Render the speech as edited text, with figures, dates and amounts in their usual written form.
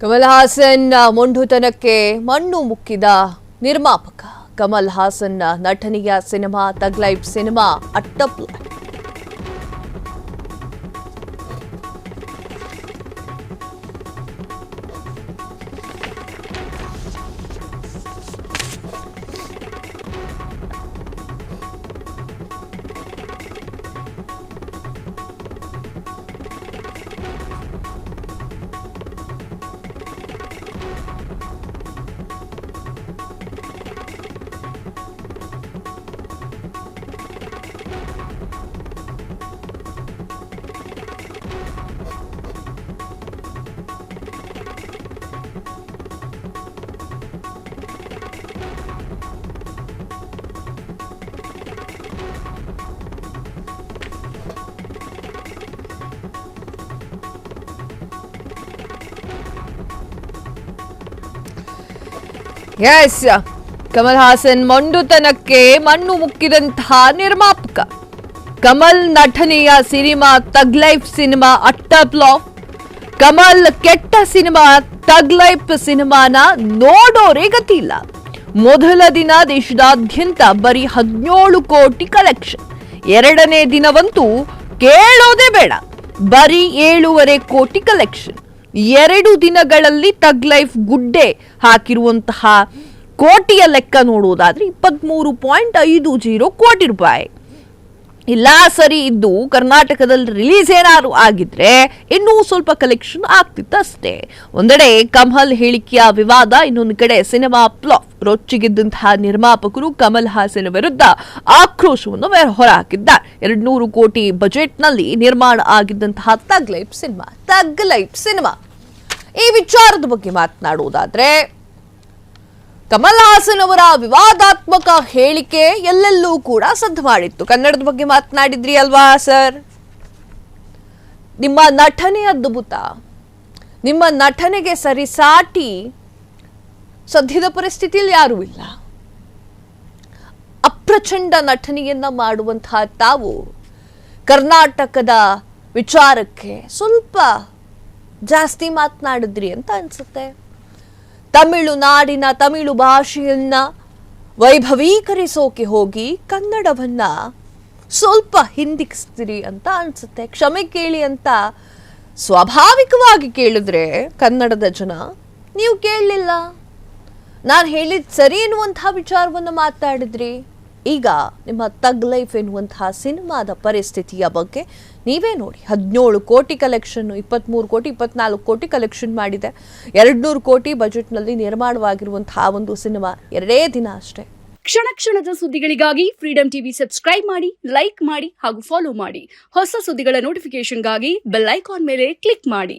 ಕಮಲ್ ಹಾಸನ್ ಮೊಂಡುತನಕ್ಕೆ ಮಣ್ಣು ಮುಕ್ಕಿದ ನಿರ್ಮಾಪಕ. ಕಮಲ್ ಹಾಸನ್ ನಟನೆಯ ಸಿನಿಮಾ ತಗ್ ಲೈಫ್ ಸಿನಿಮಾ ಅಟ್ಟಪ್ಲ. ಎಸ್, ಕಮಲ್ ಹಾಸನ್ ಮೊಂಡುತನಕ್ಕೆ ಮಣ್ಣು ಮುಕ್ಕಿದಂತಹ ನಿರ್ಮಾಪಕ. ಕಮಲ್ ನಟನೆಯ cinema Thug Life cinema utter flop. Kamal ಕೆಟ್ಟ ಸಿನಿಮಾ ತಗ್ ಲೈಫ್ ಸಿನಿಮಾನ ನೋಡೋರೇ ಗತಿ ಇಲ್ಲ. ಮೊದಲ ದಿನ ದೇಶದಾದ್ಯಂತ ಬರೀ 17 ಕೋಟಿ ಕಲೆಕ್ಷನ್. ಎರಡನೇ ದಿನವಂತೂ ಕೇಳೋದೇ ಬೇಡ, ಬರೀ 7.5 ಕೋಟಿ ಕಲೆಕ್ಷನ್. 2 ದಿನಗಳಲ್ಲಿ ತಗ್ ಲೈಫ್ ಗುಡ್ಡೆ ಹಾಕಿರುವಂತಹ ಕೋಟಿಯ ಲೆಕ್ಕ ನೋಡುವುದಾದ್ರೆ 23.50 ಕೋಟಿ ರೂಪಾಯಿ. ಇಲ್ಲ ಸರಿ ಇದ್ದು ಕರ್ನಾಟಕದಲ್ಲಿ ರಿಲೀಸ್ ಏನಾದ್ರು ಆಗಿದ್ರೆ ಇನ್ನೂ ಸ್ವಲ್ಪ ಕಲೆಕ್ಷನ್ ಆಗ್ತಿತ್ತಷ್ಟೇ. ಒಂದೆಡೆ ಕಮಲ್ ಹೇಳಿಕೆಯ ವಿವಾದ, ಇನ್ನೊಂದು ಕಡೆ ಸಿನಿಮಾ ಫ್ಲಾಪ್. ರೊಚ್ಚಿಗೆದ್ದಂತಹ ನಿರ್ಮಾಪಕರು ಕಮಲ್ ಹಾಸನ್ ವಿರುದ್ಧ ಆಕ್ರೋಶವನ್ನು ಹೊರಹಾಕಿದ್ದಾರೆ. 200 ಕೋಟಿ ಬಜೆಟ್ನಲ್ಲಿ ನಿರ್ಮಾಣ ಆಗಿದ್ದಂತಹ ತಗ್ ಲೈಫ್ ಸಿನಿಮಾ ಈ ವಿಚಾರದ ಬಗ್ಗೆ ಮಾತನಾಡುವುದಾದ್ರೆ, ಕಮಲ್ ಹಾಸನ್ ಅವರ ವಿವಾದಾತ್ಮಕ ಹೇಳಿಕೆ ಎಲ್ಲೆಲ್ಲೂ ಕೂಡ ಸದ್ದು ಮಾಡಿತ್ತು. ಕನ್ನಡದ ಬಗ್ಗೆ ಮಾತನಾಡಿದ್ರಿ ಅಲ್ವಾ ಸರ್? ನಿಮ್ಮ ನಟನೆ ಅದ್ಭುತ, ನಿಮ್ಮ ನಟನೆಗೆ ಸರಿಸಾಟಿ ಸದ್ಯದ ಪರಿಸ್ಥಿತಿಯಲ್ಲಿ ಯಾರೂ ಇಲ್ಲ. ಅಪ್ರಚಂಡ ನಟನೆಯನ್ನ ಮಾಡುವಂತಹ ತಾವು ಕರ್ನಾಟಕದ ವಿಚಾರಕ್ಕೆ ಸ್ವಲ್ಪ ಜಾಸ್ತಿ ಮಾತನಾಡಿದ್ರಿ ಅಂತ ಅನ್ಸುತ್ತೆ. ತಮಿಳುನಾಡಿನ ತಮಿಳು ಭಾಷೆಯನ್ನ ವೈಭವೀಕರಿಸೋಕೆ ಹೋಗಿ ಕನ್ನಡವನ್ನ ಸ್ವಲ್ಪ ಹಿಂದಿಕ್ಸ್ತೀರಿ ಅಂತ ಅನ್ಸುತ್ತೆ. ಕ್ಷಮೆ ಕೇಳಿ ಅಂತ ಸ್ವಾಭಾವಿಕವಾಗಿ ಕೇಳಿದ್ರೆ ಕನ್ನಡದ ಜನ, ನೀವು ಕೇಳಲಿಲ್ಲ. ನಾನು ಹೇಳಿದ ಸರಿ ಎನ್ನುವಂತಹ ವಿಚಾರವನ್ನು ಮಾತಾಡಿದ್ರಿ. ಈಗ ನಿಮ್ಮ ತಗ್ ಲೈಫ್ ಎನ್ನುವಂತಹ ಸಿನಿಮಾದ ಪರಿಸ್ಥಿತಿಯ ಬಗ್ಗೆ ನೀವೇ ನೋಡಿ. 17 ಕೋಟಿ ಕಲೆಕ್ಷನ್, 23 ಕೋಟಿ 24 ಕೋಟಿ ಕಲೆಕ್ಷನ್ ಮಾಡಿದೆ. 200 ಕೋಟಿ ಬಜೆಟ್ನಲ್ಲಿ ನಿರ್ಮಾಣವಾಗಿರುವಂತಹ ಒಂದು ಸಿನಿಮಾ 2 ದಿನ ಅಷ್ಟೇ. ಕ್ಷಣ ಕ್ಷಣದ ಸುದ್ದಿಗಳಿಗಾಗಿ ಫ್ರೀಡಂ ಟಿವಿ ಸಬ್ಸ್ಕ್ರೈಬ್ ಮಾಡಿ, ಲೈಕ್ ಮಾಡಿ ಹಾಗೂ ಫಾಲೋ ಮಾಡಿ. ಹೊಸ ಸುದ್ದಿಗಳ ನೋಟಿಫಿಕೇಶನ್ಗಾಗಿ ಬೆಲ್ ಐಕಾನ್ ಮೇಲೆ ಕ್ಲಿಕ್ ಮಾಡಿ.